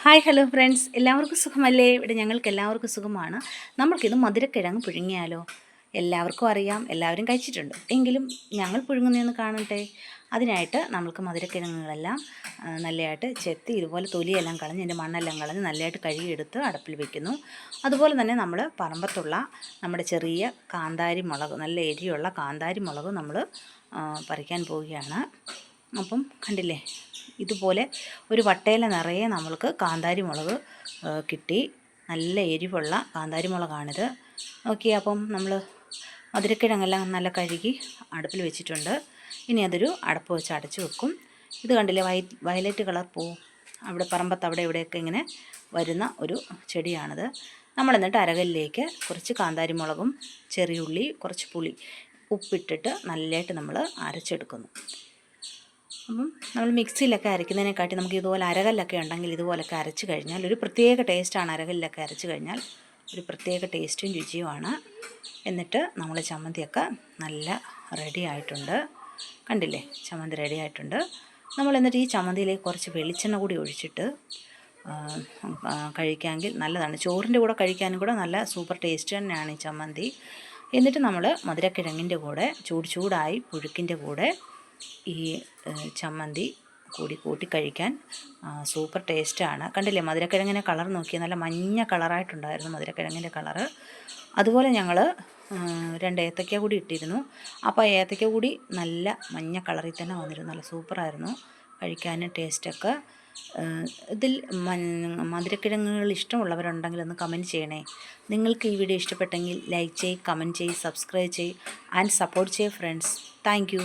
Hi hello friends, എല്ലാവർക്കും സുഖമല്ലേ? ഇവിടെ ഞങ്ങൾക്ക് എല്ലാവർക്കും സുഖമാണ്. നമ്മൾക്കിത് മധുരക്കിഴങ്ങ് പുഴുങ്ങിയാലോ? എല്ലാവർക്കും അറിയാം, എല്ലാവരും കഴിച്ചിട്ടുണ്ട്. എങ്കിലും ഞങ്ങൾ പുഴുങ്ങുന്നതെന്ന് കാണട്ടെ. അതിനായിട്ട് നമ്മൾക്ക് മധുരക്കിഴങ്ങുകളെല്ലാം നല്ലതായിട്ട് ചെത്തി ഇതുപോലെ തൊലിയെല്ലാം കളഞ്ഞ് അതിൻ്റെ മണ്ണെല്ലാം കളഞ്ഞ് നല്ലതായിട്ട് കഴുകിയെടുത്ത് അടുപ്പിൽ വെക്കുന്നു. അതുപോലെ തന്നെ നമ്മൾ പറമ്പത്തുള്ള നമ്മുടെ ചെറിയ കാന്താരി മുളക്, നല്ല എരിയുള്ള കാന്താരി മുളക് നമ്മൾ പറിക്കാൻ പോവുകയാണ്. അപ്പം കണ്ടില്ലേ, ഇതുപോലെ ഒരു വട്ടയില നിറയെ നമ്മൾക്ക് കാന്താരി മുളക് കിട്ടി. നല്ല എരിവുള്ള കാന്താരി മുളകാണിത്. ഓക്കെ, അപ്പം നമ്മൾ മധുരക്കിഴങ്ങെല്ലാം നല്ല കഴുകി അടുപ്പിൽ വെച്ചിട്ടുണ്ട്. ഇനി അതൊരു അടപ്പ് വെച്ച് അടച്ചു വെക്കും. ഇത് കണ്ടില്ലേ, വയലറ്റ് കളർ പൂ അവിടെ പറമ്പത്ത് അവിടെ ഇവിടെയൊക്കെ ഇങ്ങനെ വരുന്ന ഒരു ചെടിയാണിത്. നമ്മളെന്നിട്ട് അരകല്ലിലേക്ക് കുറച്ച് കാന്താരി മുളകും ചെറിയുള്ളി, കുറച്ച് പുളി, ഉപ്പിട്ടിട്ട് നല്ലതായിട്ട് നമ്മൾ അരച്ചെടുക്കുന്നു. അപ്പം നമ്മൾ മിക്സിയിലൊക്കെ അരയ്ക്കുന്നതിനെക്കാട്ടി നമുക്ക് ഇതുപോലെ അരകല്ലൊക്കെ ഉണ്ടെങ്കിൽ ഇതുപോലൊക്കെ അരച്ച് കഴിഞ്ഞാൽ ഒരു പ്രത്യേക ടേസ്റ്റാണ്. അരകല്ലൊക്കെ അരച്ച് കഴിഞ്ഞാൽ ഒരു പ്രത്യേക ടേസ്റ്റും രുചിയുമാണ്. എന്നിട്ട് നമ്മൾ ചമ്മന്തിയൊക്കെ നല്ല റെഡി ആയിട്ടുണ്ട്. കണ്ടില്ലേ, ചമ്മന്തി റെഡി ആയിട്ടുണ്ട്. നമ്മൾ എന്നിട്ട് ഈ ചമ്മന്തിയിലേക്ക് കുറച്ച് വെളിച്ചെണ്ണ കൂടി ഒഴിച്ചിട്ട് കഴിക്കാമെങ്കിൽ നല്ലതാണ്. ചോറിൻ്റെ കൂടെ കഴിക്കാനും കൂടെ നല്ല സൂപ്പർ ടേസ്റ്റ് തന്നെയാണ് ഈ ചമ്മന്തി. എന്നിട്ട് നമ്മൾ മധുരക്കിഴങ്ങിൻ്റെ കൂടെ ചൂടായി പുഴുക്കിൻ്റെ കൂടെ ഈ ചമ്മന്തി കൂട്ടി കഴിക്കാൻ സൂപ്പർ ടേസ്റ്റാണ്. കണ്ടില്ലേ, മധുരക്കിഴങ്ങിൻ്റെ കളർ നോക്കിയാൽ നല്ല മഞ്ഞ കളറായിട്ടുണ്ടായിരുന്നു മധുരക്കിഴങ്ങിൻ്റെ കളറ്. അതുപോലെ ഞങ്ങൾ 2 ഏത്തയ്ക്ക കൂടി ഇട്ടിരുന്നു. അപ്പോൾ ഏത്തയ്ക്ക കൂടി നല്ല മഞ്ഞ കളറിൽ തന്നെ വന്നിരുന്നു. നല്ല സൂപ്പറായിരുന്നു കഴിക്കാൻ, ടേസ്റ്റൊക്കെ. ഇതിൽ മധുരക്കിഴങ്ങുകൾ ഇഷ്ടമുള്ളവരുണ്ടെങ്കിൽ ഒന്ന് കമൻറ്റ് ചെയ്യണേ. നിങ്ങൾക്ക് ഈ വീഡിയോ ഇഷ്ടപ്പെട്ടെങ്കിൽ ലൈക്ക് ചെയ്യ്, കമൻറ്റ് ചെയ്യ്, സബ്സ്ക്രൈബ് ചെയ്യ് ആൻഡ് സപ്പോർട്ട് ചെയ്യ് ഫ്രണ്ട്സ്. Thank you.